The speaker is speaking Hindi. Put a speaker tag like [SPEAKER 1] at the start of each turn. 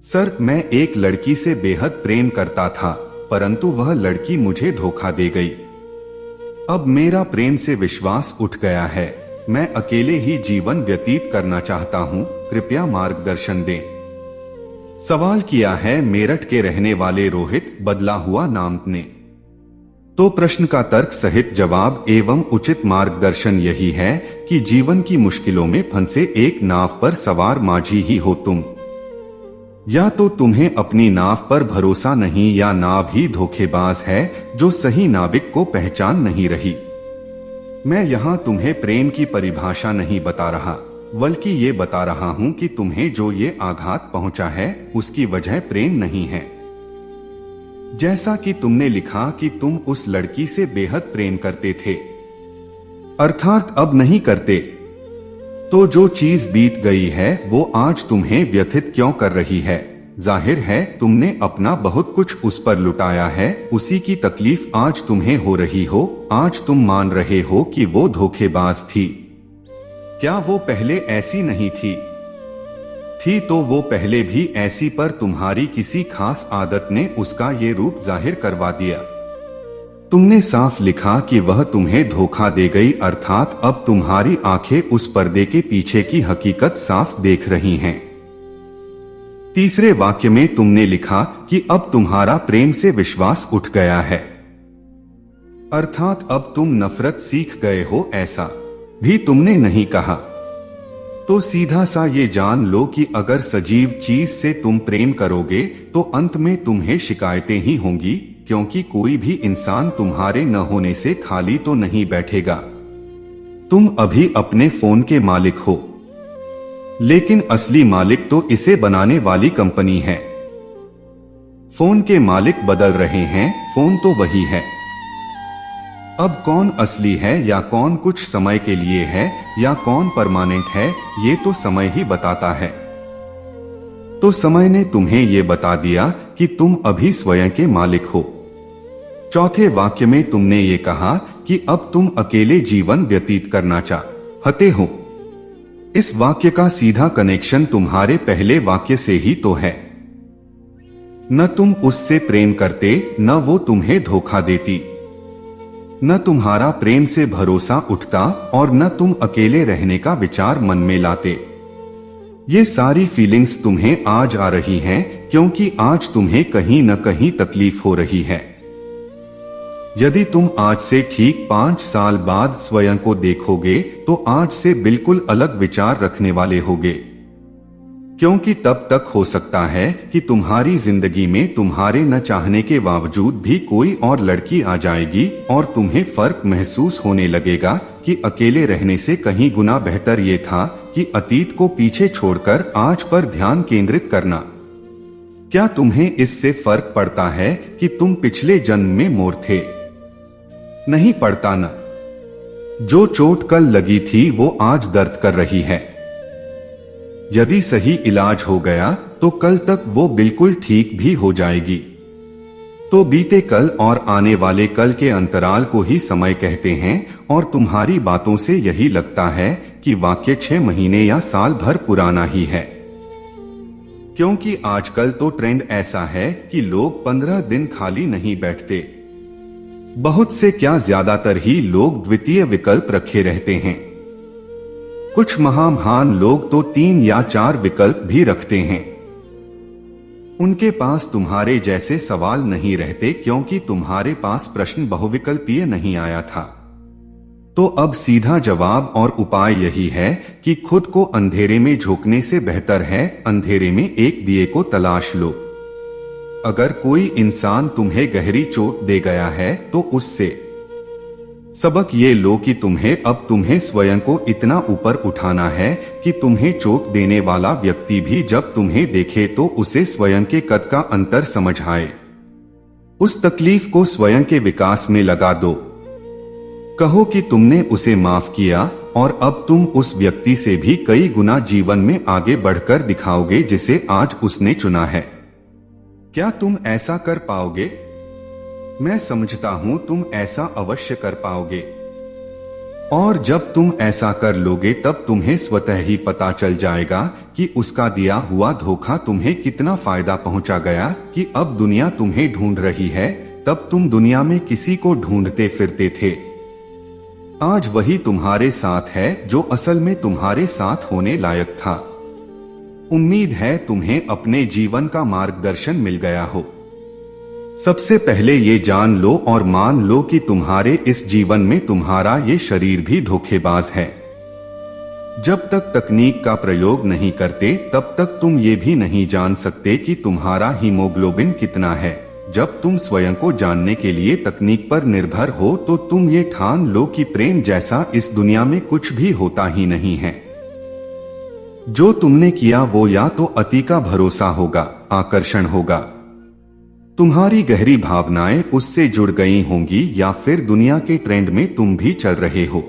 [SPEAKER 1] सर, मैं एक लड़की से बेहद प्रेम करता था, परंतु वह लड़की मुझे धोखा दे गई। अब मेरा प्रेम से विश्वास उठ गया है। मैं अकेले ही जीवन व्यतीत करना चाहता हूँ, कृपया मार्गदर्शन दें। सवाल किया है मेरठ के रहने वाले रोहित, बदला हुआ नाम ने। तो प्रश्न का तर्क सहित जवाब एवं उचित मार्गदर्शन यही है कि जीवन की मुश्किलों में फंसे एक नाव पर सवार माझी ही हो तुम। या तो तुम्हें अपनी नाव पर भरोसा नहीं, या नाव ही धोखेबाज है जो सही नाविक को पहचान नहीं रही। मैं यहाँ तुम्हें प्रेम की परिभाषा नहीं बता रहा, बल्कि ये बता रहा हूँ कि तुम्हें जो ये आघात पहुंचा है उसकी वजह प्रेम नहीं है। जैसा कि तुमने लिखा कि तुम उस लड़की से बेहद प्रेम करते थे, अर्थात अब नहीं करते, तो जो चीज बीत गई है वो आज तुम्हें व्यथित क्यों कर रही है? जाहिर है तुमने अपना बहुत कुछ उस पर लुटाया है, उसी की तकलीफ आज तुम्हें हो रही हो। आज तुम मान रहे हो कि वो धोखेबाज थी। क्या वो पहले ऐसी नहीं थी? थी तो वो पहले भी ऐसी, पर तुम्हारी किसी खास आदत ने उसका ये रूप जाहिर करवा दिया। तुमने साफ लिखा कि वह तुम्हें धोखा दे गई, अर्थात अब तुम्हारी आंखें उस पर्दे के पीछे की हकीकत साफ देख रही हैं। तीसरे वाक्य में तुमने लिखा कि अब तुम्हारा प्रेम से विश्वास उठ गया है, अर्थात अब तुम नफरत सीख गए हो, ऐसा भी तुमने नहीं कहा। तो सीधा सा ये जान लो कि अगर सजीव चीज से तुम प्रेम करोगे तो अंत में तुम्हें शिकायतें ही होंगी, क्योंकि कोई भी इंसान तुम्हारे न होने से खाली तो नहीं बैठेगा। तुम अभी अपने फोन के मालिक हो, लेकिन असली मालिक तो इसे बनाने वाली कंपनी है। फोन के मालिक बदल रहे हैं, फोन तो वही है। अब कौन असली है या कौन कुछ समय के लिए है या कौन परमानेंट है, ये तो समय ही बताता है। तो समय ने तुम्हें ये बता दिया कि तुम अभी स्वयं के मालिक हो। चौथे वाक्य में तुमने ये कहा कि अब तुम अकेले जीवन व्यतीत करना चाहते हो। इस वाक्य का सीधा कनेक्शन तुम्हारे पहले वाक्य से ही तो है। न तुम उससे प्रेम करते, न वो तुम्हें धोखा देती, न तुम्हारा प्रेम से भरोसा उठता, और न तुम अकेले रहने का विचार मन में लाते। ये सारी फीलिंग्स तुम्हें आज आ रही हैं, क्योंकि आज तुम्हें कहीं न कहीं तकलीफ हो रही है। यदि तुम आज से ठीक 5 साल बाद स्वयं को देखोगे तो आज से बिल्कुल अलग विचार रखने वाले होगे, क्योंकि तब तक हो सकता है कि तुम्हारी जिंदगी में तुम्हारे न चाहने के बावजूद भी कोई और लड़की आ जाएगी और तुम्हें फर्क महसूस होने लगेगा कि अकेले रहने से कहीं गुना बेहतर ये था कि अतीत को पीछे छोड़कर आज पर ध्यान केंद्रित करना। क्या तुम्हें इससे फर्क पड़ता है कि तुम पिछले जन्म में मोर थे? नहीं पड़ता ना। जो चोट कल लगी थी वो आज दर्द कर रही है। यदि सही इलाज हो गया तो कल तक वो बिल्कुल ठीक भी हो जाएगी। तो बीते कल और आने वाले कल के अंतराल को ही समय कहते हैं, और तुम्हारी बातों से यही लगता है कि वाक्य 6 महीने या साल भर पुराना ही है। क्योंकि आजकल तो ट्रेंड ऐसा है कि लोग 15 दिन खाली नहीं बैठते। बहुत से क्या ज्यादातर ही लोग द्वितीय विकल्प रखे रहते हैं। कुछ महान लोग तो 3 या 4 विकल्प भी रखते हैं। उनके पास तुम्हारे जैसे सवाल नहीं रहते, क्योंकि तुम्हारे पास प्रश्न बहुविकल्पीय नहीं आया था। तो अब सीधा जवाब और उपाय यही है कि खुद को अंधेरे में झोंकने से बेहतर है अंधेरे में एक दिए को तलाश लो। अगर कोई इंसान तुम्हें गहरी चोट दे गया है तो उससे सबक ये लो कि तुम्हें स्वयं को इतना ऊपर उठाना है कि तुम्हें चोट देने वाला व्यक्ति भी जब तुम्हें देखे तो उसे स्वयं के कद का अंतर समझ आए। उस तकलीफ को स्वयं के विकास में लगा दो। कहो कि तुमने उसे माफ किया और अब तुम उस व्यक्ति से भी कई गुना जीवन में आगे बढ़कर दिखाओगे जिसे आज उसने चुना है। क्या तुम ऐसा कर पाओगे? मैं समझता हूं तुम ऐसा अवश्य कर पाओगे। और जब तुम ऐसा कर लोगे तब तुम्हें स्वतः ही पता चल जाएगा कि उसका दिया हुआ धोखा तुम्हें कितना फायदा पहुंचा गया, कि अब दुनिया तुम्हें ढूंढ रही है, तब तुम दुनिया में किसी को ढूंढते फिरते थे। आज वही तुम्हारे साथ है जो असल में तुम्हारे साथ होने लायक था। उम्मीद है तुम्हें अपने जीवन का मार्गदर्शन मिल गया हो। सबसे पहले ये जान लो और मान लो कि तुम्हारे इस जीवन में तुम्हारा ये शरीर भी धोखेबाज है। जब तक तकनीक का प्रयोग नहीं करते तब तक तुम ये भी नहीं जान सकते कि तुम्हारा हीमोग्लोबिन कितना है। जब तुम स्वयं को जानने के लिए तकनीक पर निर्भर हो तो तुम ये ठान लो कि प्रेम जैसा इस दुनिया में कुछ भी होता ही नहीं है। जो तुमने किया वो या तो अति का भरोसा होगा, आकर्षण होगा, तुम्हारी गहरी भावनाएं उससे जुड़ गई होंगी, या फिर दुनिया के ट्रेंड में तुम भी चल रहे हो।